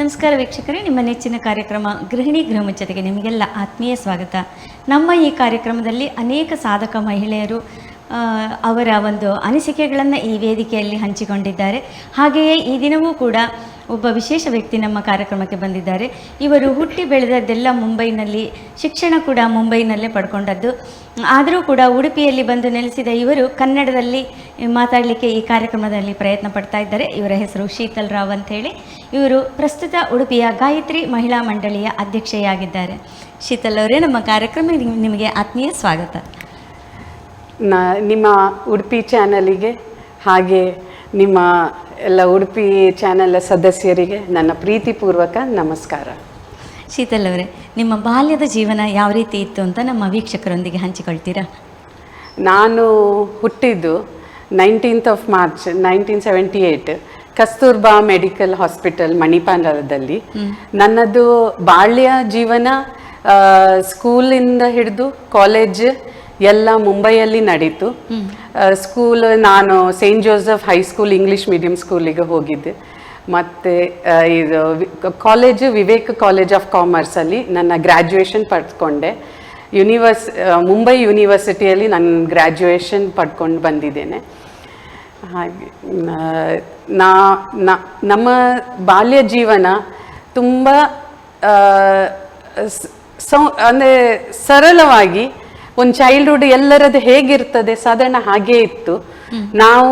ನಮಸ್ಕಾರ ವೀಕ್ಷಕರೇ, ನಿಮ್ಮ ನೆಚ್ಚಿನ ಕಾರ್ಯಕ್ರಮ ಗೃಹಿಣಿ ಗೃಹಮುಚ್ಚತೆಗೆ ನಿಮಗೆಲ್ಲ ಆತ್ಮೀಯ ಸ್ವಾಗತ. ನಮ್ಮ ಈ ಕಾರ್ಯಕ್ರಮದಲ್ಲಿ ಅನೇಕ ಸಾಧಕ ಮಹಿಳೆಯರು ಅವರ ಒಂದು ಅನಿಸಿಕೆಗಳನ್ನು ಈ ವೇದಿಕೆಯಲ್ಲಿ ಹಂಚಿಕೊಂಡಿದ್ದಾರೆ. ಹಾಗೆಯೇ ಈ ದಿನವೂ ಕೂಡ ಒಬ್ಬ ವಿಶೇಷ ವ್ಯಕ್ತಿ ನಮ್ಮ ಕಾರ್ಯಕ್ರಮಕ್ಕೆ ಬಂದಿದ್ದಾರೆ. ಇವರು ಹುಟ್ಟಿ ಬೆಳೆದದ್ದೆಲ್ಲ ಮುಂಬೈನಲ್ಲಿ, ಶಿಕ್ಷಣ ಕೂಡ ಮುಂಬೈನಲ್ಲೇ ಪಡ್ಕೊಂಡದ್ದು. ಆದರೂ ಕೂಡ ಉಡುಪಿಯಲ್ಲಿ ಬಂದು ನೆಲೆಸಿದ ಇವರು ಕನ್ನಡದಲ್ಲಿ ಮಾತಾಡಲಿಕ್ಕೆ ಈ ಕಾರ್ಯಕ್ರಮದಲ್ಲಿ ಪ್ರಯತ್ನ ಪಡ್ತಾ ಇದ್ದಾರೆ. ಇವರ ಹೆಸರು ಶೀತಲ್ ರಾವ್ ಅಂಥೇಳಿ. ಇವರು ಪ್ರಸ್ತುತ ಉಡುಪಿಯ ಗಾಯತ್ರಿ ಮಹಿಳಾ ಮಂಡಳಿಯ ಅಧ್ಯಕ್ಷೆಯಾಗಿದ್ದಾರೆ. ಶೀತಲ್ ಅವರೇ, ನಮ್ಮ ಕಾರ್ಯಕ್ರಮ ನಿಮಗೆ ಆತ್ಮೀಯ ಸ್ವಾಗತ. ನಿಮ್ಮ ಉಡುಪಿ ಚಾನಲಿಗೆ ಹಾಗೆ ನಿಮ್ಮ ಎಲ್ಲ ಉಡುಪಿ ಚಾನಲ್ ಸದಸ್ಯರಿಗೆ ನನ್ನ ಪ್ರೀತಿಪೂರ್ವಕ ನಮಸ್ಕಾರ. ಶೀತಲ್ ಅವರೇ, ನಿಮ್ಮ ಬಾಲ್ಯದ ಜೀವನ ಯಾವ ರೀತಿ ಇತ್ತು ಅಂತ ನಮ್ಮ ವೀಕ್ಷಕರೊಂದಿಗೆ ಹಂಚಿಕೊಳ್ತೀರಾ? ನಾನು ಹುಟ್ಟಿದ್ದು 19th of March 1978 Kasturba medical hospital ಮಣಿಪಾಲದಲ್ಲಿ. ನನ್ನದು ಬಾಲ್ಯ ಜೀವನ ಸ್ಕೂಲಿಂದ ಹಿಡಿದು ಕಾಲೇಜ್ ಎಲ್ಲ ಮುಂಬೈಯಲ್ಲಿ ನಡೀತು. ಸ್ಕೂಲ್ ನಾನು Saint Joseph high school English medium ಸ್ಕೂಲಿಗೆ ಹೋಗಿದ್ದೆ. ಮತ್ತು ಇದು ಕಾಲೇಜು ವಿವೇಕ್ ಕಾಲೇಜ್ ಆಫ್ ಕಾಮರ್ಸಲ್ಲಿ ನನ್ನ ಗ್ರ್ಯಾಜುಯೇಷನ್ ಪಡ್ಕೊಂಡೆ. ಮುಂಬೈ ಯೂನಿವರ್ಸಿಟಿಯಲ್ಲಿ ನಾನು ಗ್ರ್ಯಾಜುಯೇಷನ್ ಪಡ್ಕೊಂಡು ಬಂದಿದ್ದೇನೆ. ಹಾಗೆ ನಮ್ಮ ಬಾಲ್ಯ ಜೀವನ ತುಂಬ ಅಂದರೆ ಸರಳವಾಗಿ ಒಂದು ಚೈಲ್ಡ್ಹುಡ್ ಎಲ್ಲರದ್ದು ಹೇಗಿರ್ತದೆ ಸಾಧಾರಣ ಹಾಗೇ ಇತ್ತು. ನಾವು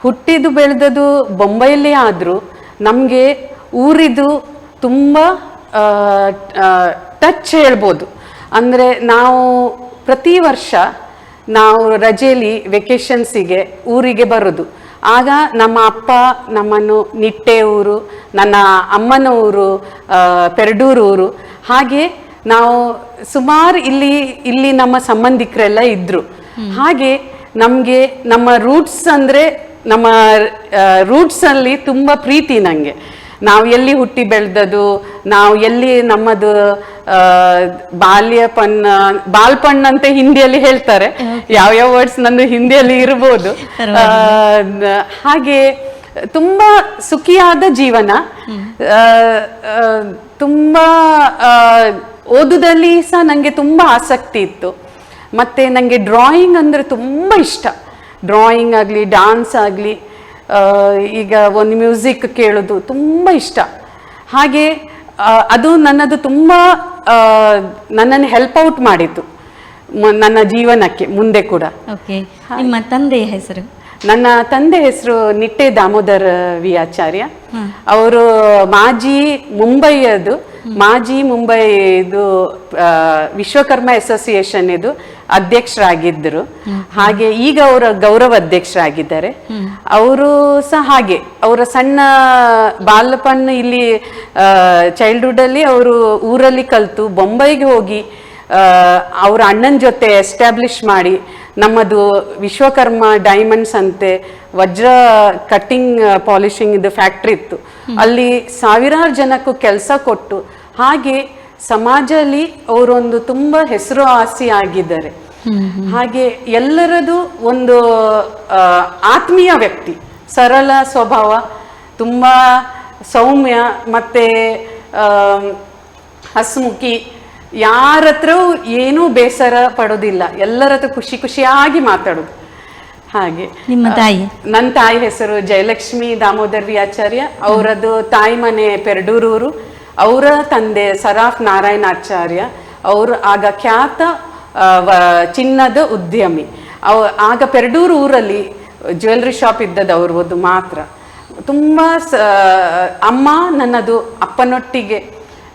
ಹುಟ್ಟಿದ್ದು ಬೆಳೆದದು ಬೊಂಬೈಯಲ್ಲಿ ಆದರೂ ನಮಗೆ ಊರಿದು ತುಂಬ ಟಚ್ ಹೇಳ್ಬೋದು. ಅಂದರೆ ನಾವು ಪ್ರತಿ ವರ್ಷ ನಾವು ರಜೆಯಲ್ಲಿ ವೆಕೇಷನ್ಸಿಗೆ ಊರಿಗೆ ಬರೋದು. ಆಗ ನಮ್ಮ ಅಪ್ಪ ನಮ್ಮನ್ನು ನಿಟ್ಟೆ ಊರು, ನನ್ನ ಅಮ್ಮನ ಊರು ಪೆರಡೂರು ಊರು, ಹಾಗೆ ನಾವು ಸುಮಾರು ಇಲ್ಲಿ ನಮ್ಮ ಸಂಬಂಧಿಕರೆಲ್ಲ ಇದ್ರು. ಹಾಗೆ ನಮಗೆ ನಮ್ಮ ರೂಟ್ಸ್ ಅಂದರೆ ನಮ್ಮ ರೂಟ್ಸಲ್ಲಿ ತುಂಬ ಪ್ರೀತಿ ನನಗೆ. ನಾವು ಎಲ್ಲಿ ಹುಟ್ಟಿ ಬೆಳೆದದು, ನಾವು ಎಲ್ಲಿ ನಮ್ಮದು ಬಾಲ್ಪಣ್ಣ ಅಂತ ಹಿಂದಿಯಲ್ಲಿ ಹೇಳ್ತಾರೆ. ಯಾವ್ಯಾವ ವರ್ಡ್ಸ್ ನಂದು ಹಿಂದಿಯಲ್ಲಿ ಇರ್ಬೋದು. ಹಾಗೆ ತುಂಬ ಸುಖಿಯಾದ ಜೀವನ. ತುಂಬ ಓದುದಲ್ಲಿ ಸಹ ನನಗೆ ತುಂಬ ಆಸಕ್ತಿ ಇತ್ತು. ಮತ್ತು ನನಗೆ ಡ್ರಾಯಿಂಗ್ ಅಂದರೆ ತುಂಬ ಇಷ್ಟ. ಡ್ರಾಯಿಂಗ್ ಆಗಲಿ, ಡಾನ್ಸ್ ಆಗಲಿ, ಈಗ ಒಂದು ಮ್ಯೂಸಿಕ್ ಕೇಳೋದು ತುಂಬ ಇಷ್ಟ. ಹಾಗೆ ಅದು ನನ್ನದು ತುಂಬ ನನ್ನನ್ನು ಹೆಲ್ಪ್ ಔಟ್ ಮಾಡಿತು ನನ್ನ ಜೀವನಕ್ಕೆ ಮುಂದೆ ಕೂಡ. ನಿಮ್ಮ ತಂದೆಯ ಹೆಸರು? ನನ್ನ ತಂದೆ ಹೆಸರು ನಿಟ್ಟೆ ದಾಮೋದರ್ ವಿ ಆಚಾರ್ಯ. ಅವರು ಮಾಜಿ ಮುಂಬೈ ಇದು ವಿಶ್ವಕರ್ಮ ಅಸೋಸಿಯೇಷನ್ ಇದು ಅಧ್ಯಕ್ಷರಾಗಿದ್ದರು. ಹಾಗೆ ಈಗ ಅವರ ಗೌರವ ಅಧ್ಯಕ್ಷರಾಗಿದ್ದಾರೆ. ಅವರು ಸಹ ಹಾಗೆ ಅವರ ಸಣ್ಣ ಬಾಲ್ಯಪಣ್ಣ ಇಲ್ಲಿ ಚೈಲ್ಡ್ಹುಡ್ ಅಲ್ಲಿ ಅವರು ಊರಲ್ಲಿ ಕಲಿತು ಬೊಂಬೈಗೆ ಹೋಗಿ ಅವರ ಅಣ್ಣನ ಜೊತೆ ಎಸ್ಟಾಬ್ಲಿಷ್ ಮಾಡಿ ನಮ್ಮದು ವಿಶ್ವಕರ್ಮ ಡೈಮಂಡ್ಸ್ ಅಂತೆ ವಜ್ರ ಕಟ್ಟಿಂಗ್ ಪಾಲಿಶಿಂಗ್ ಇದು ಫ್ಯಾಕ್ಟ್ರಿ ಇತ್ತು. ಅಲ್ಲಿ ಸಾವಿರಾರು ಜನಕ್ಕೂ ಕೆಲಸ ಕೊಟ್ಟು ಹಾಗೆ ಸಮಾಜದಲ್ಲಿ ಅವರೊಂದು ತುಂಬ ಹೆಸರುವಾಸಿ ಆಗಿದ್ದಾರೆ. ಹಾಗೆ ಎಲ್ಲರದು ಒಂದು ಆತ್ಮೀಯ ವ್ಯಕ್ತಿ, ಸರಳ ಸ್ವಭಾವ, ತುಂಬ ಸೌಮ್ಯ, ಮತ್ತೆ ಹಸ್ಮುಖಿ, ಯಾರ ಹತ್ರವೂ ಏನೂ ಬೇಸರ ಪಡೋದಿಲ್ಲ, ಎಲ್ಲರ ಹತ್ರ ಖುಷಿಯಾಗಿ ಮಾತಾಡೋದು. ಹಾಗೆ ನಿಮ್ಮ ತಾಯಿ? ನನ್ನ ತಾಯಿ ಹೆಸರು ಜಯಲಕ್ಷ್ಮಿ ದಾಮೋದರ್ ವಿ ಆಚಾರ್ಯ. ಅವರದ್ದು ತಾಯಿ ಮನೆ ಪೆರಡೂರೂರು. ಅವರ ತಂದೆ ಸರಾಫ್ ನಾರಾಯಣ ಆಚಾರ್ಯ. ಅವರು ಆಗ ಖ್ಯಾತ ಚಿನ್ನದ ಉದ್ಯಮಿ. ಆಗ ಪೆರಡೂರು ಊರಲ್ಲಿ ಜ್ಯುವೆಲ್ರಿ ಶಾಪ್ ಇದ್ದದ್ದು ಅವ್ರದ್ದು ಮಾತ್ರ. ತುಂಬ ಅಮ್ಮ ನನ್ನದು ಅಪ್ಪನೊಟ್ಟಿಗೆ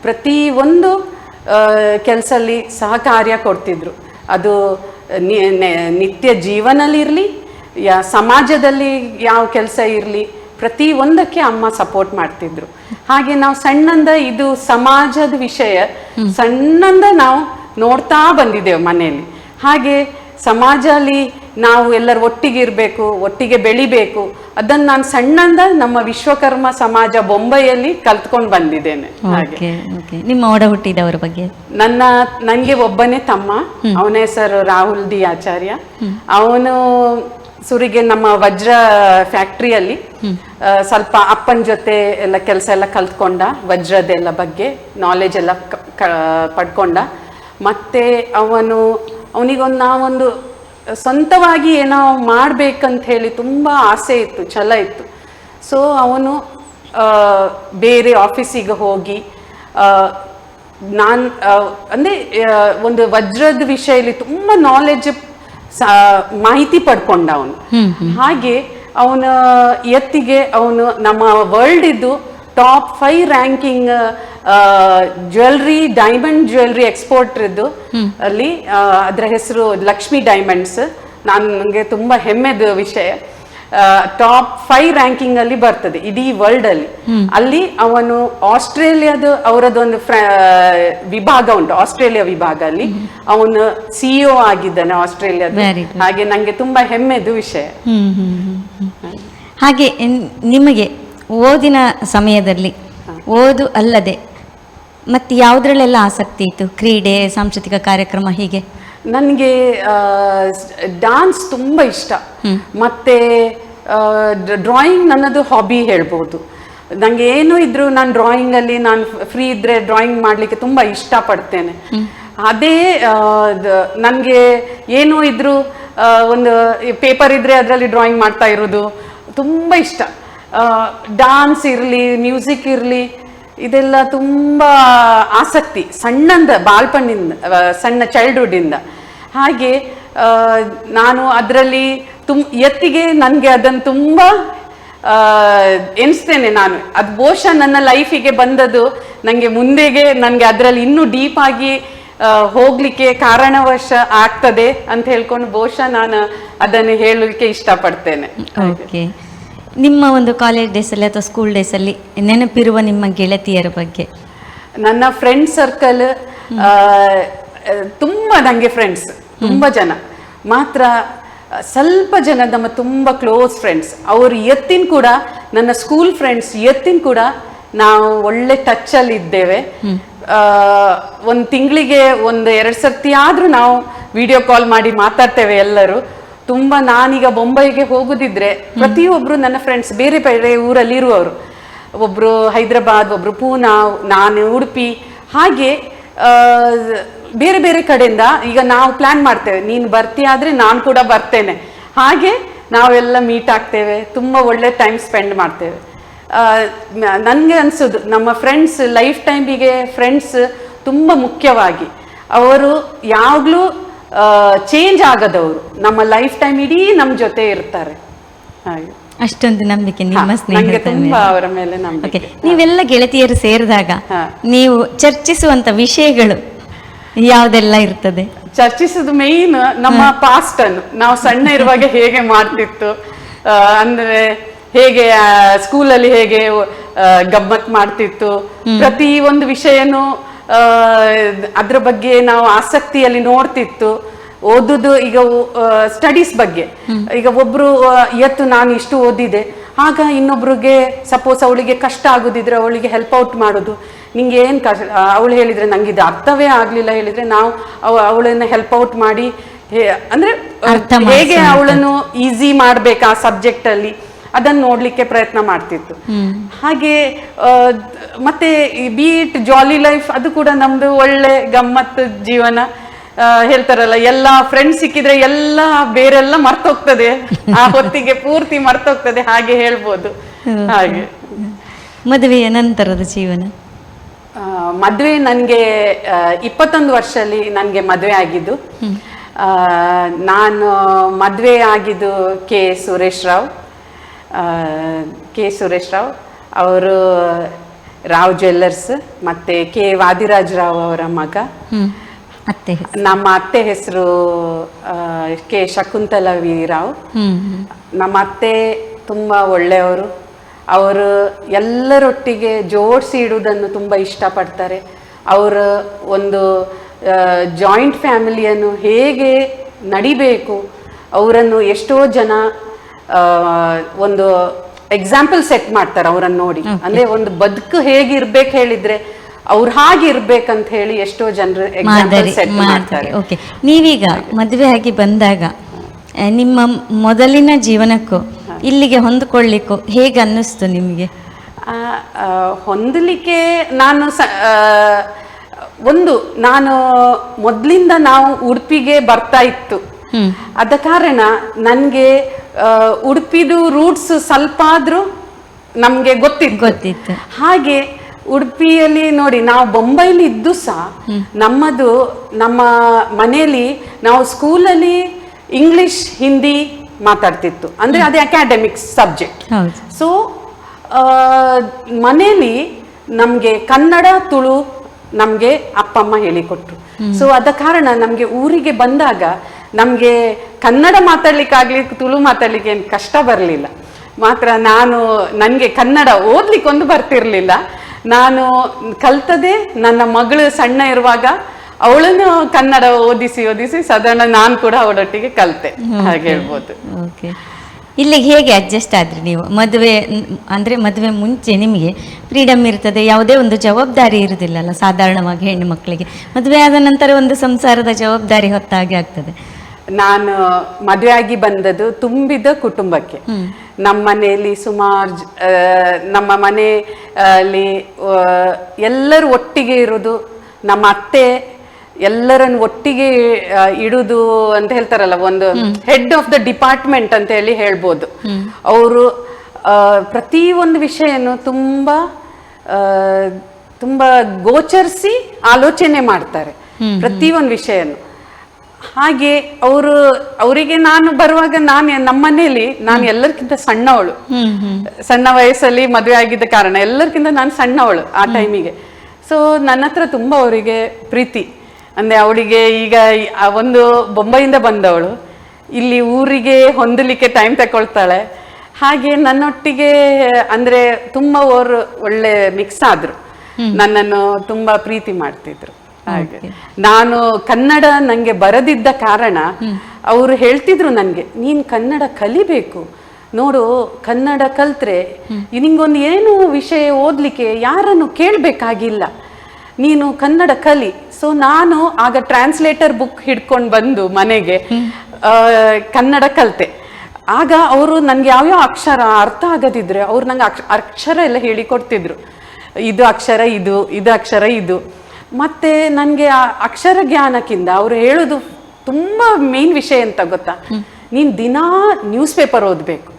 ಪ್ರತಿಯೊಂದು ಕೆಲಸಲ್ಲಿ ಸಹಕಾರ್ಯ ಕೊಡ್ತಿದ್ರು. ಅದು ನಿತ್ಯ ಜೀವನಲ್ಲಿರಲಿ, ಸಮಾಜದಲ್ಲಿ ಯಾವ ಕೆಲಸ ಇರಲಿ, ಪ್ರತಿ ಒಂದಕ್ಕೆ ಅಮ್ಮ ಸಪೋರ್ಟ್ ಮಾಡ್ತಿದ್ರು. ಹಾಗೆ ನಾವು ಸಣ್ಣಂದ ಇದು ಸಮಾಜದ ವಿಷಯ ಸಣ್ಣಂದ ನಾವು ನೋಡ್ತಾ ಬಂದಿದ್ದೇವೆ ಮನೆಯಲ್ಲಿ. ಹಾಗೆ ಸಮಾಜದಲ್ಲಿ ನಾವು ಎಲ್ಲರೂ ಒಟ್ಟಿಗೆ ಇರಬೇಕು, ಒಟ್ಟಿಗೆ ಬೆಳಿಬೇಕು, ಅದನ್ನು ನಾನು ಸಣ್ಣಂದ ನಮ್ಮ ವಿಶ್ವಕರ್ಮ ಸಮಾಜ ಬೊಂಬೈಯಲ್ಲಿ ಕಲ್ತ್ಕೊಂಡು ಬಂದಿದ್ದೇನೆ. ಹಾಗೆ ನಿಮ್ಮ ಒಡ ಹುಟ್ಟಿದವರ ಬಗ್ಗೆ? ನನಗೆ ಒಬ್ಬನೇ ತಮ್ಮ, ಅವನ ಹೆಸರು ರಾಹುಲ್ ಡಿ ಆಚಾರ್ಯ. ಅವನು ಸುರಿಗೆ ನಮ್ಮ ವಜ್ರ ಫ್ಯಾಕ್ಟ್ರಿಯಲ್ಲಿ ಸ್ವಲ್ಪ ಅಪ್ಪನ ಜೊತೆ ಎಲ್ಲ ಕೆಲಸ ಎಲ್ಲ ಕಲ್ತ್ಕೊಂಡ, ವಜ್ರದೆಲ್ಲ ಬಗ್ಗೆ ನಾಲೆಜ್ ಎಲ್ಲ ಪಡ್ಕೊಂಡ. ಮತ್ತೆ ಅವನಿಗೊಂದು ನಾವೊಂದು ಸ್ವಂತವಾಗಿ ಏನೋ ಮಾಡ್ಬೇಕಂತ ಹೇಳಿ ತುಂಬ ಆಸೆ ಇತ್ತು, ಛಲ ಇತ್ತು. ಸೊ ಅವನು ಬೇರೆ ಆಫೀಸಿಗೆ ಹೋಗಿ ಅಂದರೆ ಒಂದು ವಜ್ರದ ವಿಷಯದಲ್ಲಿ ತುಂಬ ನಾಲೆಜ್ ಮಾಹಿತಿ ಪಡ್ಕೊಂಡ ಅವನು. ಹಾಗೆ ಅವನ ಅವನು ನಮ್ಮ ವರ್ಲ್ಡ್ ಇದ್ದು top 5 ranking jewellery, diamond jewellery exporter ಇದ್ದು ಅಲ್ಲಿ. ಅದರ ಹೆಸರು ಲಕ್ಷ್ಮಿ ಡೈಮಂಡ್ಸ್. ನನಗೆ ತುಂಬ ಹೆಮ್ಮೆದ ವಿಷಯ. ಟಾಪ್ 5 ರ್ಯಾಂಕಿಂಗ್ ಅಲ್ಲಿ ಬರ್ತದೆ ಇಡೀ ವರ್ಲ್ಡ್ ಅಲ್ಲಿ. ಅಲ್ಲಿ ಅವನು ಆಸ್ಟ್ರೇಲಿಯಾದ ಅವರದೊಂದು ವಿಭಾಗ ಉಂಟು, ಆಸ್ಟ್ರೇಲಿಯಾ ವಿಭಾಗ ಅಲ್ಲಿ ಅವನು CEO ಆಗಿದ್ದಾನೆ ಆಸ್ಟ್ರೇಲಿಯಾದ. ಹಾಗೆ ನಂಗೆ ತುಂಬಾ ಹೆಮ್ಮೆದು ವಿಷಯ. ಹಾಗೆ ನಿಮಗೆ ಓದಿನ ಸಮಯದಲ್ಲಿ ಓದು ಅಲ್ಲದೆ ಮತ್ತೆ ಯಾವುದ್ರಲ್ಲೆಲ್ಲ ಆಸಕ್ತಿ ಇತ್ತು? ಕ್ರೀಡೆ, ಸಾಂಸ್ಕೃತಿಕ ಕಾರ್ಯಕ್ರಮ ಹೀಗೆ? ನನಗೆ ಡಾನ್ಸ್ ತುಂಬ ಇಷ್ಟ. ಮತ್ತೆ ಡ್ರಾಯಿಂಗ್ ನನ್ನದು ಹಾಬಿ ಹೇಳ್ಬೋದು. ನನಗೆ ಏನೂ ಇದ್ರೂ ನಾನು ಡ್ರಾಯಿಂಗಲ್ಲಿ ನಾನು ಫ್ರೀ ಇದ್ದರೆ ಡ್ರಾಯಿಂಗ್ ಮಾಡಲಿಕ್ಕೆ ತುಂಬ ಇಷ್ಟಪಡ್ತೇನೆ. ಅದೇ ನನಗೆ ಏನೂ ಇದ್ರೂ ಒಂದು ಪೇಪರ್ ಇದ್ದರೆ ಅದರಲ್ಲಿ ಡ್ರಾಯಿಂಗ್ ಮಾಡ್ತಾ ಇರೋದು ತುಂಬ ಇಷ್ಟ. ಡಾನ್ಸ್ ಇರಲಿ, ಮ್ಯೂಸಿಕ್ ಇರಲಿ, ಇದೆಲ್ಲ ತುಂಬ ಆಸಕ್ತಿ ಸಣ್ಣಂದ ಬಾಲ್ಪಣ್ಣಿಂದ, ಸಣ್ಣ ಚೈಲ್ಡ್ಹುಡ್ಡಿಂದ. ಹಾಗೆ ನಾನು ಅದರಲ್ಲಿ ಎತ್ತಿಗೆ ನನಗೆ ಅದನ್ನು ತುಂಬ ಎಣಿಸ್ತೇನೆ. ನಾನು ಅದು ಬಹುಶಃ ನನ್ನ ಲೈಫಿಗೆ ಬಂದದ್ದು ನನಗೆ ಮುಂದೆಗೆ ನನಗೆ ಅದರಲ್ಲಿ ಇನ್ನೂ ಡೀಪ್ ಆಗಿ ಹೋಗ್ಲಿಕ್ಕೆ ಕಾರಣವಶ ಆಗ್ತದೆ ಅಂತ ಹೇಳ್ಕೊಂಡು ಬಹುಶಃ ನಾನು ಅದನ್ನು ಹೇಳಲಿಕ್ಕೆ ಇಷ್ಟಪಡ್ತೇನೆ. ಓಕೆ, ನಿಮ್ಮ ಒಂದು ಕಾಲೇಜ್ ಡೇಸಲ್ಲಿ ಅಥವಾ ಸ್ಕೂಲ್ ಡೇಸಲ್ಲಿ ನೆನಪಿರುವ ನಿಮ್ಮ ಗೆಳತಿಯರ ಬಗ್ಗೆ? ನನ್ನ ಫ್ರೆಂಡ್ ಸರ್ಕಲ್ ತುಂಬ, ನನಗೆ ಫ್ರೆಂಡ್ಸ್ ತುಂಬ ಜನ ಮಾತ್ರ, ಸ್ವಲ್ಪ ಜನ ನಮ್ಮ ತುಂಬ ಕ್ಲೋಸ್ ಫ್ರೆಂಡ್ಸ್. ಅವರು ಎತ್ತಿನ ಕೂಡ ನನ್ನ ಸ್ಕೂಲ್ ಫ್ರೆಂಡ್ಸ್ ಎತ್ತಿನ ಕೂಡ ನಾವು ಒಳ್ಳೆ ಟಚ್ಚಲ್ಲಿ ಇದ್ದೇವೆ. ಒಂದು ತಿಂಗಳಿಗೆ 1-2 ಸರ್ತಿ ಆದರೂ ನಾವು ವಿಡಿಯೋ ಕಾಲ್ ಮಾಡಿ ಮಾತಾಡ್ತೇವೆ ಎಲ್ಲರೂ. ತುಂಬ ನಾನೀಗ ಬೊಂಬೈಗೆ ಹೋಗುದಿದ್ರೆ ಪ್ರತಿಯೊಬ್ಬರು ನನ್ನ ಫ್ರೆಂಡ್ಸ್ ಬೇರೆ ಬೇರೆ ಊರಲ್ಲಿ ಇರುವವರು. ಒಬ್ಬರು ಹೈದರಾಬಾದ್, ಒಬ್ಬರು ಪೂನಾ, ನಾನು ಉಡುಪಿ, ಹಾಗೆ ಬೇರೆ ಬೇರೆ ಕಡೆಯಿಂದ ಈಗ ನಾವು ಪ್ಲ್ಯಾನ್ ಮಾಡ್ತೇವೆ, ನೀನು ಬರ್ತೀಯಾದರೆ ನಾನು ಕೂಡ ಬರ್ತೇನೆ. ಹಾಗೆ ನಾವೆಲ್ಲ ಮೀಟ್ ಆಗ್ತೇವೆ, ತುಂಬ ಒಳ್ಳೆ ಟೈಮ್ ಸ್ಪೆಂಡ್ ಮಾಡ್ತೇವೆ. ನನಗೆ ಅನಿಸೋದು ನಮ್ಮ ಫ್ರೆಂಡ್ಸ್ ಲೈಫ್ ಟೈಮಿಗೆ ಫ್ರೆಂಡ್ಸ್ ತುಂಬ ಮುಖ್ಯವಾಗಿ. ಅವರು ಯಾವಾಗಲೂ ಚೇಂಜ್ ಆಗದವರು, ನಮ್ಮ ಲೈಫ್ ಟೈಮ್ ಇಡೀ ನಮ್ಮ ಜೊತೆ ಇರ್ತಾರೆ. ಹಾಗೆ ಅಷ್ಟೊಂದು ನಂಬಿಕೆ ನಿಮ್ಮ ನನಗೆ ತುಂಬ ಅವರ ಮೇಲೆ ನಂಬಿಕೆ. ನೀವೆಲ್ಲ ಗೆಳತಿಯರು ಸೇರಿದಾಗ ನೀವು ಚರ್ಚಿಸುವಂತ ವಿಷಯಗಳು ಯಾವುದೆಲ್ಲ ಇರ್ತದೆ? ಚರ್ಚಿಸೋದು ಮೇಯ್ನ್ ನಮ್ಮ ಪಾಸ್ಟ್ ಅನ್ನು, ನಾವು ಸಣ್ಣ ಇರುವಾಗ ಹೇಗೆ ಮಾಡ್ತಿತ್ತು, ಅಂದ್ರೆ ಹೇಗೆ ಸ್ಕೂಲಲ್ಲಿ ಹೇಗೆ ಗಮ್ಮತ್ ಮಾಡ್ತಿತ್ತು, ಪ್ರತಿ ಒಂದು ವಿಷಯನೂ ಅದ್ರ ಬಗ್ಗೆ ನಾವು ಆಸಕ್ತಿಯಲ್ಲಿ ನೋಡ್ತಿತ್ತು. ಓದುದು ಈಗ ಸ್ಟಡೀಸ್ ಬಗ್ಗೆ, ಈಗ ಒಬ್ರು ಇವತ್ತು ನಾನು ಇಷ್ಟು ಓದಿದೆ, ಆಗ ಇನ್ನೊಬ್ರಿಗೆ ಸಪೋಸ್ ಅವಳಿಗೆ ಕಷ್ಟ ಆಗುದಿದ್ರೆ ಅವಳಿಗೆ ಹೆಲ್ಪ್ ಔಟ್ ಮಾಡೋದು. ನಿಂಗೆ ಏನು ಕಷ್ಟ, ಅವಳು ಹೇಳಿದ್ರೆ ನಂಗೆ ಇದು ಅರ್ಥವೇ ಆಗ್ಲಿಲ್ಲ ಹೇಳಿದ್ರೆ ನಾವು ಅವಳನ್ನ ಹೆಲ್ಪ್ ಔಟ್ ಮಾಡಿ ಅಂದ್ರೆ ಹೇಗೆ ಅವಳನ್ನು ಈಸಿ ಮಾಡ್ಬೇಕು ಆ ಸಬ್ಜೆಕ್ಟ್ ಅಲ್ಲಿ, ಅದನ್ನು ನೋಡ್ಲಿಕ್ಕೆ ಪ್ರಯತ್ನ ಮಾಡ್ತಿತ್ತು. ಹಾಗೆ ಮತ್ತೆ ಬೀಟ್ ಜಾಲಿ ಲೈಫ್, ಅದು ಕೂಡ ನಮ್ದು ಒಳ್ಳೆ ಗಮ್ಮತ್ತು ಜೀವನ. ಹೇಳ್ತಾರಲ್ಲ, ಎಲ್ಲ ಫ್ರೆಂಡ್ಸ್ ಸಿಕ್ಕಿದ್ರೆ ಎಲ್ಲ ಬೇರೆಲ್ಲ ಮರ್ತೋಗ್ತದೆ, ಆ ಹೊತ್ತಿಗೆ ಪೂರ್ತಿ ಮರ್ತೋಗ್ತದೆ, ಹಾಗೆ ಹೇಳ್ಬೋದು. ಹಾಗೆ ಮದುವೆಯ ನಂತರದ ಜೀವನ? ಮದುವೆ ನನಗೆ 21 ವರ್ಷದಲ್ಲಿ ನನಗೆ ಮದುವೆ ಆಗಿದ್ದು. ನಾನು ಮದುವೆ ಆಗಿದ್ದು ಕೆ ಸುರೇಶ್ ರಾವ್ ಅವರು ರಾವ್ ಜ್ಯುವೆಲ್ಲರ್ಸ್, ಮತ್ತೆ ಕೆ ವಾದಿರಾಜ್ ರಾವ್ ಅವರ ಮಗ. ನಮ್ಮ ಅತ್ತೆ ಹೆಸರು ಕೆ ಶಕುಂತಲಾ ವಿ ರಾವ್. ನಮ್ಮ ಅತ್ತೆ ತುಂಬಾ ಒಳ್ಳೆಯವರು. ಅವರು ಎಲ್ಲರೊಟ್ಟಿಗೆ ಜೋಡಿಸಿ ಇಡುವುದನ್ನು ತುಂಬ ಇಷ್ಟಪಡ್ತಾರೆ. ಅವರು ಒಂದು ಜಾಯಿಂಟ್ ಫ್ಯಾಮಿಲಿಯನ್ನು ಹೇಗೆ ನಡಿಬೇಕು, ಅವರನ್ನು ಎಷ್ಟೋ ಜನ ಒಂದು ಎಕ್ಸಾಂಪಲ್ ಸೆಟ್ ಮಾಡ್ತಾರೆ ಅವರನ್ನು ನೋಡಿ. ಅಂದ್ರೆ ಒಂದು ಬದುಕು ಹೇಗಿರ್ಬೇಕು ಹೇಳಿದ್ರೆ ಅವ್ರು ಹಾಗೆ ಇರ್ಬೇಕಂತ ಹೇಳಿ ಎಷ್ಟೋ ಜನರು ಎಕ್ಸಾಂಪಲ್ ಸೆಟ್ ಮಾಡ್ತಾರೆ. ನೀವೀಗ ಮದುವೆ ಆಗಿ ಬಂದಾಗ ನಿಮ್ಮ ಮೊದಲಿನ ಜೀವನಕ್ಕೂ ಇಲ್ಲಿಗೆ ಹೊಂದಿಕೊಳ್ಳಿಕ್ಕೂ ಹೇಗೆ ಅನ್ನಿಸ್ತು ನಿಮಗೆ? ಹೊಂದಲಿಕ್ಕೆ ನಾನು ನಾನು ಮೊದಲಿಂದ ನಾವು ಉಡುಪಿಗೆ ಬರ್ತಾ ಇತ್ತು. ಅದ ಕಾರಣ ನನಗೆ ಉಡುಪಿದು ರೂಟ್ಸ್ ಸ್ವಲ್ಪ ಆದ್ರೂ ನಮ್ಗೆ ಗೊತ್ತಿತ್ತು. ಹಾಗೆ ಉಡುಪಿಯಲ್ಲಿ ನೋಡಿ, ನಾವು ಬೊಂಬೈಲಿ ಇದ್ದು ಸಹ ನಮ್ಮ ಮನೆಯಲ್ಲಿ ನಾವು ಸ್ಕೂಲಲ್ಲಿ ಇಂಗ್ಲಿಷ್ ಹಿಂದಿ ಮಾತಾಡ್ತಿತ್ತು, ಅಂದ್ರೆ ಅದೇ ಅಕಾಡೆಮಿಕ್ಸ್ ಸಬ್ಜೆಕ್ಟ್. ಸೊ ಮನೆಯಲ್ಲಿ ನಮ್ಗೆ ಕನ್ನಡ ತುಳು ನಮ್ಗೆ ಅಪ್ಪ ಅಮ್ಮ ಹೇಳಿಕೊಟ್ರು. ಸೊ ಅದ ಕಾರಣ ನಮ್ಗೆ ಊರಿಗೆ ಬಂದಾಗ ನಮ್ಗೆ ಕನ್ನಡ ಮಾತಾಡ್ಲಿಕ್ಕಾಗ್ಲಿ ತುಳು ಮಾತಾಡ್ಲಿಕ್ಕೆ ಏನು ಕಷ್ಟ ಬರಲಿಲ್ಲ. ಮಾತ್ರ ನನಗೆ ಕನ್ನಡ ಓದ್ಲಿಕ್ಕೊಂದು ಬರ್ತಿರ್ಲಿಲ್ಲ. ನಾನು ಕಲ್ತದೆ ನನ್ನ ಮಗಳು ಸಣ್ಣ ಇರುವಾಗ ಅವಳನ್ನು ಕನ್ನಡ ಓದಿಸಿ ಸಾಧಾರಣ ನಾನು ಕೂಡ ಅವಳೊಟ್ಟಿಗೆ ಕಲಿತೆ, ಹಾಗೆ ಹೇಳ್ಬೋದು. ಇಲ್ಲಿಗೆ ಹೇಗೆ ಅಡ್ಜಸ್ಟ್ ಆದ್ರಿ ನೀವು? ಮದುವೆ ಮುಂಚೆ ನಿಮಗೆ ಫ್ರೀಡಮ್ ಇರ್ತದೆ, ಯಾವುದೇ ಒಂದು ಜವಾಬ್ದಾರಿ ಇರುವುದಿಲ್ಲಲ್ಲ ಸಾಧಾರಣವಾಗಿ ಹೆಣ್ಣು ಮಕ್ಕಳಿಗೆ. ಮದುವೆ ಆದ ನಂತರ ಒಂದು ಸಂಸಾರದ ಜವಾಬ್ದಾರಿ ಹೊತ್ತಾಗೆ ಆಗ್ತದೆ. ನಾನು ಮದುವೆ ಆಗಿ ಬಂದದ್ದು ತುಂಬಿದ ಕುಟುಂಬಕ್ಕೆ. ನಮ್ಮ ಮನೆಯಲ್ಲಿ ಸುಮಾರು ನಮ್ಮ ಮನೆಯಲ್ಲಿ ಎಲ್ಲರೂ ಒಟ್ಟಿಗೆ ಇರೋದು, ನಮ್ಮ ಅತ್ತೆ ಎಲ್ಲರನ್ನು ಒಟ್ಟಿಗೆ ಇಡುದು ಅಂತ ಹೇಳ್ತಾರಲ್ಲ, ಒಂದು ಹೆಡ್ ಆಫ್ ದ ಡಿಪಾರ್ಟ್ಮೆಂಟ್ ಅಂತ ಹೇಳಿ ಹೇಳ್ಬೋದು. ಅವರು ಪ್ರತಿ ಒಂದು ವಿಷಯನು ತುಂಬಾ ಗೋಚರಿಸಿ ಆಲೋಚನೆ ಮಾಡ್ತಾರೆ, ಪ್ರತಿ ಒಂದು ವಿಷಯನು. ಹಾಗೆ ಅವರಿಗೆ ನಾನು ಬರುವಾಗ ನಮ್ಮ ಮನೆಯಲ್ಲಿ ನಾನು ಎಲ್ಲರಿಗಿಂತ ಸಣ್ಣವಳು, ಸಣ್ಣ ವಯಸ್ಸಲ್ಲಿ ಮದುವೆ ಆಗಿದ್ದ ಕಾರಣ ಎಲ್ಲರಿಗಿಂತ ನಾನು ಸಣ್ಣವಳು ಆ ಟೈಮಿಗೆ. ಸೊ ನನ್ನ ಹತ್ರ ತುಂಬಾ ಅವರಿಗೆ ಪ್ರೀತಿ. ಅಂದ್ರೆ ಅವಳಿಗೆ ಈಗ ಒಂದು ಬೊಂಬೈಯಿಂದ ಬಂದವಳು, ಇಲ್ಲಿ ಊರಿಗೆ ಹೊಂದಲಿಕ್ಕೆ ಟೈಮ್ ತಗೊಳ್ತಾಳೆ. ಹಾಗೆ ನನ್ನೊಟ್ಟಿಗೆ ಅಂದ್ರೆ ತುಂಬಾ ಅವರು ಒಳ್ಳೆ ಮಿಕ್ಸ್ ಆದ್ರು, ನನ್ನನ್ನು ತುಂಬಾ ಪ್ರೀತಿ ಮಾಡ್ತಿದ್ರು. ಹಾಗೆ ನಾನು ಕನ್ನಡ ನಂಗೆ ಬರದಿದ್ದ ಕಾರಣ ಅವರು ಹೇಳ್ತಿದ್ರು ನನ್ಗೆ, ನೀನ್ ಕನ್ನಡ ಕಲಿಬೇಕು ನೋಡು, ಕನ್ನಡ ಕಲ್ತ್ರೆ ನಿಂಗೊಂದು ಏನು ವಿಷಯ ಓದ್ಲಿಕ್ಕೆ ಯಾರನ್ನು ಕೇಳ್ಬೇಕಾಗಿಲ್ಲ, ನೀನು ಕನ್ನಡ ಕಲಿ. ಸೊ ನಾನು ಆಗ ಟ್ರಾನ್ಸ್ಲೇಟರ್ ಬುಕ್ ಹಿಡ್ಕೊಂಡು ಬಂದು ಮನೆಗೆ ಕನ್ನಡ ಕಲಿತೆ. ಆಗ ಅವರು ನನ್ಗೆ ಯಾವ್ಯಾವ ಅಕ್ಷರ ಅರ್ಥ ಆಗದಿದ್ರೆ ಅವ್ರು ನಂಗೆ ಅಕ್ಷರ ಎಲ್ಲ ಹೇಳಿಕೊಡ್ತಿದ್ರು. ಇದು ಅಕ್ಷರ ಇದು, ಇದು ಅಕ್ಷರ ಇದು. ಮತ್ತೆ ನನಗೆ ಆ ಅಕ್ಷರ ಜ್ಞಾನಕ್ಕಿಂತ ಅವರು ಹೇಳೋದು ತುಂಬಾ ಮೇನ್ ವಿಷಯ ಅಂತ ಗೊತ್ತಾ, ನೀನು ದಿನಾ ನ್ಯೂಸ್ ಪೇಪರ್ ಓದಬೇಕು,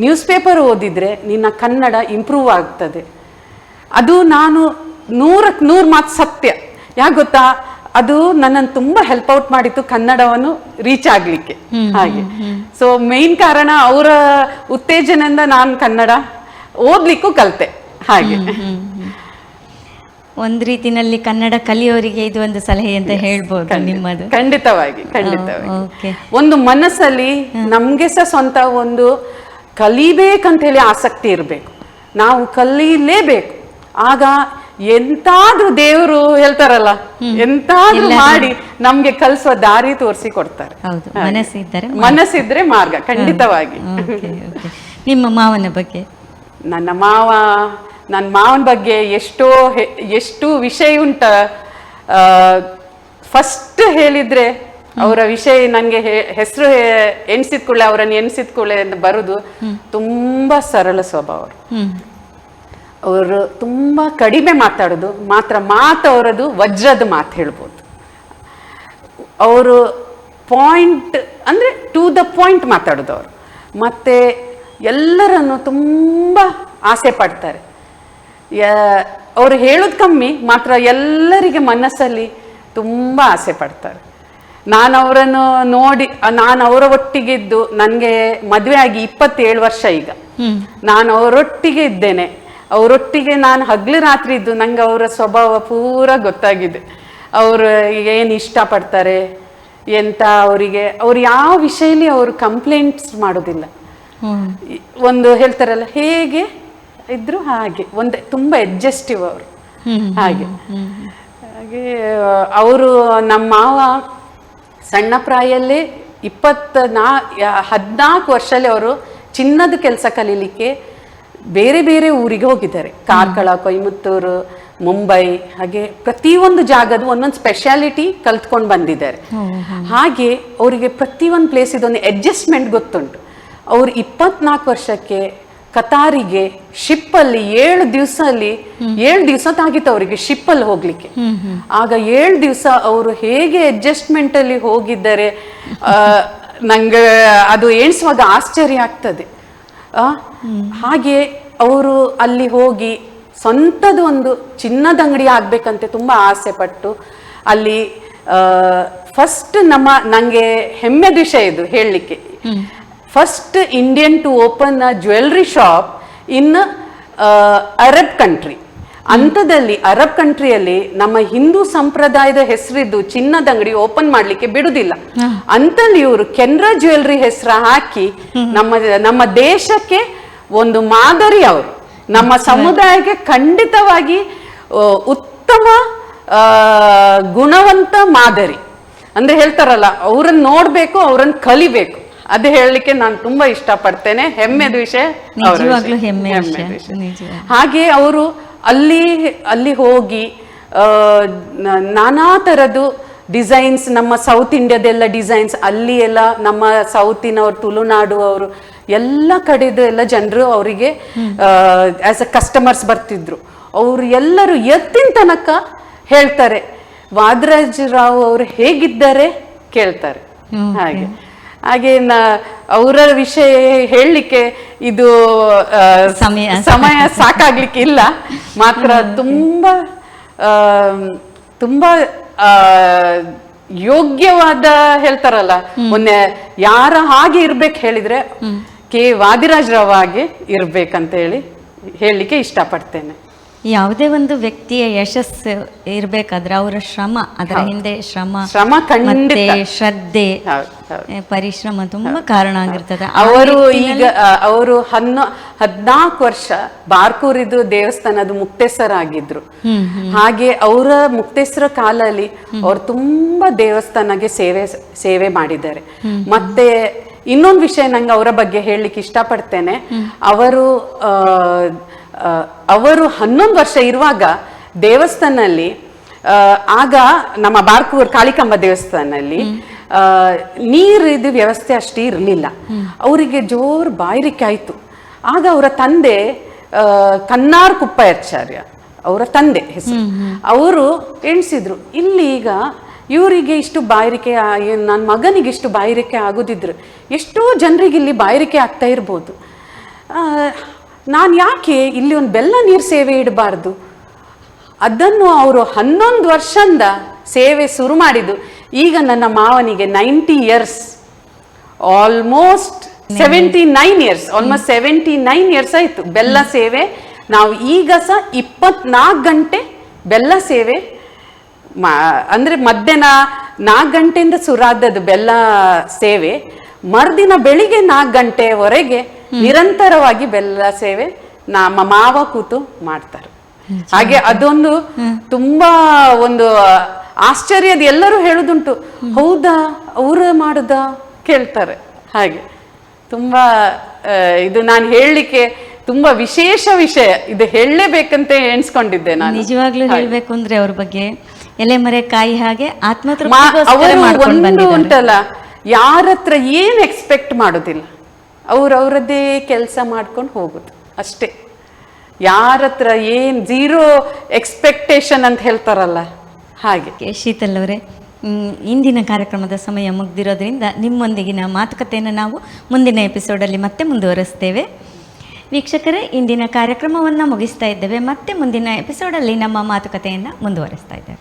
ನ್ಯೂಸ್ ಪೇಪರ್ ಓದಿದ್ರೆ ನಿನ್ನ ಕನ್ನಡ ಇಂಪ್ರೂವ್ ಆಗ್ತದೆ. ಅದು ನಾನು 100ಕ್ಕೆ 100 ಮಾತು ಸತ್ಯ. ಯಾಕೆ ಗೊತ್ತಾ, ಅದು ನನ್ನನ್ನು ತುಂಬಾ ಹೆಲ್ಪ್ ಔಟ್ ಮಾಡಿತ್ತು ಕನ್ನಡವನ್ನು ರೀಚ್ ಆಗ್ಲಿಕ್ಕೆ. ಹಾಗೆ ಸೊ ಮೇನ್ ಕಾರಣ ಅವರ ಉತ್ತೇಜನದಿಂದ ನಾನು ಕನ್ನಡ ಓದ್ಲಿಕ್ಕೂ ಕಲಿತೆ. ಹಾಗೆ ಒಂದ್ ರೀತಿನಲ್ಲಿ ಕನ್ನಡ ಕಲಿಯೋರಿಗೆ ಇದು ಒಂದು ಸಲಹೆ ಅಂತ ಹೇಳ್ಬೋದು ನಿಮ್ಮದು. ಖಂಡಿತವಾಗಿ. ಒಂದು ಮನಸ್ಸಲ್ಲಿ ನಮ್ಗೆ ಸಹ ಸ್ವಂತ ಒಂದು ಕಲಿಬೇಕಂತ ಹೇಳಿ ಆಸಕ್ತಿ ಇರಬೇಕು, ನಾವು ಕಲೀಲೇಬೇಕು. ಆಗ ಎಂತಾದ್ರೂ ದೇವರು ಹೇಳ್ತಾರಲ್ಲ, ಎಂತಾದ್ರೂ ಮಾಡಿ ನಮ್ಗೆ ಕಲಿಸುವ ದಾರಿ ತೋರಿಸಿ ಕೊಡ್ತಾರೆ. ಮನಸ್ಸಿದ್ರೆ ಮಾರ್ಗ. ಖಂಡಿತವಾಗಿ. ನಿಮ್ಮ ಮಾವನ ಬಗ್ಗೆ? ನನ್ನ ಮಾವನ ಬಗ್ಗೆ ಎಷ್ಟು ವಿಷಯ ಉಂಟ. ಫಸ್ಟ್ ಹೇಳಿದ್ರೆ ಅವರ ವಿಷಯ ನನಗೆ ಹೆಸರು ಎಣಿಸಿದ್ಕೊಳ್ಳೆ, ಅವರನ್ನು ಎಣಿಸಿದ್ಕೊಳ್ಳೆ ಅಂತ ಬರುದು. ತುಂಬಾ ಸರಳ ಸ್ವಭಾವ. ಅವರು ತುಂಬಾ ಕಡಿಮೆ ಮಾತಾಡೋದು, ಮಾತು ಅವರದು ವಜ್ರದ ಮಾತು ಹೇಳ್ಬೋದು. ಅವರು ಪಾಯಿಂಟ್ ಅಂದ್ರೆ ಟು ದ ಪಾಯಿಂಟ್ ಮಾತಾಡೋದು ಅವರು. ಮತ್ತೆ ಎಲ್ಲರನ್ನು ತುಂಬಾ ಆಸೆ ಪಡ್ತಾರೆ. ಅವರು ಹೇಳೋದು ಕಮ್ಮಿ, ಮಾತ್ರ ಎಲ್ಲರಿಗೆ ಮನಸ್ಸಲ್ಲಿ ತುಂಬಾ ಆಸೆ ಪಡ್ತಾರೆ. ನಾನು ಅವರನ್ನು ನೋಡಿ, ನಾನು ಅವರ ಒಟ್ಟಿಗಿದ್ದು, ನನಗೆ ಮದುವೆ ಆಗಿ 27 ವರ್ಷ ಈಗ. ನಾನು ಅವರೊಟ್ಟಿಗೆ ಇದ್ದೇನೆ, ಅವರೊಟ್ಟಿಗೆ ನಾನು ಹಗಲು ರಾತ್ರಿ ಇದ್ದು ನಂಗೆ ಅವರ ಸ್ವಭಾವ ಪೂರ ಗೊತ್ತಾಗಿದೆ. ಅವರು ಏನು ಇಷ್ಟಪಡ್ತಾರೆ ಎಂತ, ಅವ್ರು ಯಾವ ವಿಷಯದಲ್ಲಿ ಅವರು ಕಂಪ್ಲೇಂಟ್ಸ್ ಮಾಡೋದಿಲ್ಲ. ಒಂದು ಹೇಳ್ತಾರಲ್ಲ, ಹೇಗೆ ಇದ್ರು ಹಾಗೆ ಒಂದೇ, ತುಂಬಾ ಅಡ್ಜಸ್ಟಿವ್ ಅವರು. ಹಾಗೆ ಅವರು ನಮ್ಮ ಮಾವ ಸಣ್ಣ ಪ್ರಾಯಲ್ಲೇ 14 ವರ್ಷದಲ್ಲಿ ಅವರು ಚಿನ್ನದ ಕೆಲಸ ಕಲೀಲಿಕ್ಕೆ ಬೇರೆ ಬೇರೆ ಊರಿಗೆ ಹೋಗಿದ್ದಾರೆ. ಕಾರ್ಕಳ, ಕೊಯಮತ್ತೂರು, ಮುಂಬೈ, ಹಾಗೆ ಪ್ರತಿಯೊಂದು ಜಾಗದ ಒಂದೊಂದು ಸ್ಪೆಷಾಲಿಟಿ ಕಲ್ತ್ಕೊಂಡು ಬಂದಿದ್ದಾರೆ. ಹಾಗೆ ಅವರಿಗೆ ಪ್ರತಿಯೊಂದು ಪ್ಲೇಸ್ ಇದೊಂದು ಅಡ್ಜಸ್ಟ್ಮೆಂಟ್ ಗೊತ್ತುಂಟು. ಅವ್ರು 24 ವರ್ಷಕ್ಕೆ ಕತಾರಿಗೆ ಶಿಪ್ಪಲ್ಲಿ 7 ದಿವಸ ಆಗಿತ್ತು ಅವರಿಗೆ ಶಿಪ್ಪಲ್ಲಿ ಹೋಗ್ಲಿಕ್ಕೆ. ಆಗ 7 ದಿವಸ ಅವರು ಹೇಗೆ ಅಡ್ಜಸ್ಟ್ಮೆಂಟ್ ಅಲ್ಲಿ ಹೋಗಿದ್ದಾರೆ, ನಂಗೆ ಅದು ಎಣಿಸುವಾಗ ಆಶ್ಚರ್ಯ ಆಗ್ತದೆ. ಹಾಗೆ ಅವರು ಅಲ್ಲಿ ಹೋಗಿ ಸ್ವಂತದ ಒಂದು ಚಿನ್ನದ ಅಂಗಡಿ ಆಗ್ಬೇಕಂತೆ ತುಂಬಾ ಆಸೆ ಪಟ್ಟು ಅಲ್ಲಿ ಫಸ್ಟ್ ನಂಗೆ ಹೆಮ್ಮೆದ ವಿಷಯ ಇದು ಹೇಳಲಿಕ್ಕೆ, first Indian to open a jewellery shop in Arab country. ಅಂಥದ್ದಲ್ಲಿ ಅರಬ್ ಕಂಟ್ರಿಯಲ್ಲಿ ನಮ್ಮ ಹಿಂದೂ ಸಂಪ್ರದಾಯದ ಹೆಸರಿದ್ದು ಚಿನ್ನದ ಅಂಗಡಿ ಓಪನ್ ಮಾಡ್ಲಿಕ್ಕೆ ಬಿಡುದಿಲ್ಲ. ಅಂತಲ್ಲಿ ಇವರು ಕೆನರಾ ಜ್ಯುವೆಲ್ರಿ ಹೆಸರು ಹಾಕಿ ನಮ್ಮ ದೇಶಕ್ಕೆ ಒಂದು ಮಾದರಿ, ಅವರು ನಮ್ಮ ಸಮುದಾಯಕ್ಕೆ ಖಂಡಿತವಾಗಿ ಉತ್ತಮ ಗುಣವಂತ ಮಾದರಿ. ಅಂದ್ರೆ ಹೇಳ್ತಾರಲ್ಲ, ಅವ್ರನ್ನ ನೋಡ್ಬೇಕು, ಅವ್ರನ್ನ ಕಲಿಬೇಕು. ಅದು ಹೇಳಲಿಕ್ಕೆ ನಾನು ತುಂಬಾ ಇಷ್ಟಪಡ್ತೇನೆ. ಹೆಮ್ಮೆದ ವಿಷಯ. ಹಾಗೆ ಅವರು ಅಲ್ಲಿ ಹೋಗಿ ನಾನಾ ತರದ್ದು ಡಿಸೈನ್ಸ್, ನಮ್ಮ ಸೌತ್ ಇಂಡಿಯಾದೆಲ್ಲ ಡಿಸೈನ್ಸ್, ಅಲ್ಲಿ ಎಲ್ಲ ನಮ್ಮ ಸೌತಿನವ್ರು, ತುಳುನಾಡು ಅವರು ಎಲ್ಲ ಕಡೆದು ಎಲ್ಲ ಜನರು ಅವರಿಗೆ ಆಸ್ ಅ ಕಸ್ಟಮರ್ಸ್ ಬರ್ತಿದ್ರು. ಅವರು ಎಲ್ಲರೂ ಎತ್ತಿನ ತನಕ ಹೇಳ್ತಾರೆ, ವಾದಿರಾಜ್ ರಾವ್ ಅವರು ಹೇಗಿದ್ದಾರೆ ಕೇಳ್ತಾರೆ. ಹಾಗೆ ಅವರ ವಿಷಯ ಹೇಳಲಿಕ್ಕೆ ಇದು ಸಮಯ ಸಾಕಾಗ್ಲಿಕ್ಕೆ ಇಲ್ಲ. ಮಾತ್ರ ತುಂಬಾ ತುಂಬಾ ಯೋಗ್ಯವಾದ, ಹೇಳ್ತಾರಲ್ಲ, ಮೊನ್ನೆ ಯಾರ ಹಾಗೆ ಇರ್ಬೇಕು ಹೇಳಿದ್ರೆ ವಾದಿರಾಜ್ ರಾವ್ ಹಾಗೆ ಇರ್ಬೇಕಂತ ಹೇಳಲಿಕ್ಕೆ ಇಷ್ಟಪಡ್ತೇನೆ. ಯಾವುದೇ ಒಂದು ವ್ಯಕ್ತಿಯ ಯಶಸ್ಸು ಇರ್ಬೇಕಾದ್ರೆ ಅವರ ಶ್ರಮ, ಅದರ ಹಿಂದೆ ಶ್ರಮ ಖಂಡಿತ, ಶ್ರದ್ಧೆ, ಪರಿಶ್ರಮ ತುಂಬಾ ಕಾರಣ ಆಗಿರ್ತದೆ. ಅವರು 14 ವರ್ಷ ಬಾರ್ಕೂರಿದು ದೇವಸ್ಥಾನದ ಮುಕ್ತೇಶ್ವರಾಗಿದ್ರು. ಹಾಗೆ ಅವರ ಮುಕ್ತೇಶ್ವರ ಕಾಲಲ್ಲಿ ಅವ್ರು ತುಂಬಾ ದೇವಸ್ಥಾನಕ್ಕೆ ಸೇವೆ ಮಾಡಿದ್ದಾರೆ. ಮತ್ತೆ ಇನ್ನೊಂದು ವಿಷಯ ನಂಗೆ ಅವರ ಬಗ್ಗೆ ಹೇಳಲಿಕ್ಕೆ ಇಷ್ಟಪಡ್ತೇನೆ. ಅವರು 11 ವರ್ಷ ಇರುವಾಗ ದೇವಸ್ಥಾನಲ್ಲಿ, ಆಗ ನಮ್ಮ ಬಾರ್ಕೂರ್ ಕಾಳಿಕಾಂಬ ದೇವಸ್ಥಾನಲ್ಲಿ ನೀರಿದು ವ್ಯವಸ್ಥೆ ಅಷ್ಟೇ ಇರಲಿಲ್ಲ. ಅವರಿಗೆ ಜೋರು ಬಾಯಾರಿಕೆ ಆಯ್ತು. ಆಗ ಅವರ ತಂದೆ ಕನ್ನಾರ್ ಕುಪ್ಪಯಾಚಾರ್ಯ, ಅವರ ತಂದೆ ಹೆಸರು, ಅವರು ಎಣಿಸಿದ್ರು, ಇಲ್ಲಿ ಈಗ ಇವರಿಗೆ ಇಷ್ಟು ಬಾಯಾರಿಕೆ, ನನ್ನ ಮಗನಿಗೆ ಇಷ್ಟು ಬಾಯಾರಿಕೆ ಆಗೋದಿದ್ರು ಎಷ್ಟೋ ಜನರಿಗೆ ಇಲ್ಲಿ ಬಾಯಾರಿಕೆ ಆಗ್ತಾ ಇರ್ಬೋದು, ನಾನು ಯಾಕೆ ಇಲ್ಲಿ ಒಂದು ಬೆಲ್ಲ ನೀರು ಸೇವೆ ಇಡಬಾರ್ದು. ಅದನ್ನು ಅವರು 11 ವರ್ಷದಿಂದ ಸೇವೆ ಶುರು ಮಾಡಿದ್ದು. ಈಗ ನನ್ನ ಮಾವನಿಗೆ 90 years, almost 79 years, almost 79 years ಆಯ್ತು ಬೆಲ್ಲ ಸೇವೆ. ನಾವು ಈಗ ಸಹ 24 ಗಂಟೆ ಬೆಲ್ಲ ಸೇವೆ ಅಂದ್ರೆ ಮಧ್ಯಾಹ್ನ 4 ಗಂಟೆಯಿಂದ ಶುರುವಾದದ್ದು ಬೆಲ್ಲ ಸೇವೆ. ಮರುದಿನ ಬೆಳಿಗ್ಗೆ 4 ಗಂಟೆವರೆಗೆ ನಿರಂತರವಾಗಿ ಬೆಲ್ಲ ಸೇವೆ ನಮ್ಮ ಮಾವ ಕೂತು ಮಾಡ್ತಾರೆ. ಹಾಗೆ ಅದೊಂದು ತುಂಬಾ ಒಂದು ಆಶ್ಚರ್ಯದ, ಎಲ್ಲರೂ ಹೇಳುದುಂಟು, ಹೌದಾ ಅವ್ರ ಮಾಡುದ ಕೇಳ್ತಾರೆ. ಹಾಗೆ ತುಂಬಾ ಇದು ನಾನು ಹೇಳಲಿಕ್ಕೆ ತುಂಬಾ ವಿಶೇಷ ವಿಷಯ, ಇದು ಹೇಳಲೇಬೇಕಂತ ಎಣಿಸ್ಕೊಂಡಿದ್ದೆ ನಾನು. ನಿಜವಾಗ್ಲೂ ಹೇಳ್ಬೇಕು ಅಂದ್ರೆ ಅವ್ರ ಬಗ್ಗೆ ಎಲೆಮರೆ ಕಾಯಿ ಹಾಗೆ ಒಂದು ಉಂಟಲ್ಲ, ಯಾರ ಹತ್ರ ಏನ್ ಎಕ್ಸ್ಪೆಕ್ಟ್ ಮಾಡೋದಿಲ್ಲ, ಅವ್ರವ್ರದ್ದೇ ಕೆಲಸ ಮಾಡ್ಕೊಂಡು ಹೋಗುದು ಅಷ್ಟೇ. ಯಾರ ಹತ್ರ ಏನ್ ಝೀರೋ ಎಕ್ಸ್ಪೆಕ್ಟೇಷನ್ ಅಂತ ಹೇಳ್ತಾರಲ್ಲ ಹಾಗೆ. ಶೀತಲ್ ಅವರೇ, ಇಂದಿನ ಕಾರ್ಯಕ್ರಮದ ಸಮಯ ಮುಗ್ದಿರೋದ್ರಿಂದ ನಿಮ್ಮೊಂದಿಗಿನ ಮಾತುಕತೆಯನ್ನು ನಾವು ಮುಂದಿನ ಎಪಿಸೋಡಲ್ಲಿ ಮತ್ತೆ ಮುಂದುವರಿಸ್ತೇವೆ. ವೀಕ್ಷಕರೇ, ಇಂದಿನ ಕಾರ್ಯಕ್ರಮವನ್ನು ಮುಗಿಸ್ತಾ ಇದ್ದೇವೆ. ಮತ್ತೆ ಮುಂದಿನ ಎಪಿಸೋಡಲ್ಲಿ ನಮ್ಮ ಮಾತುಕತೆಯನ್ನು ಮುಂದುವರಿಸ್ತಾ ಇದ್ದೇವೆ.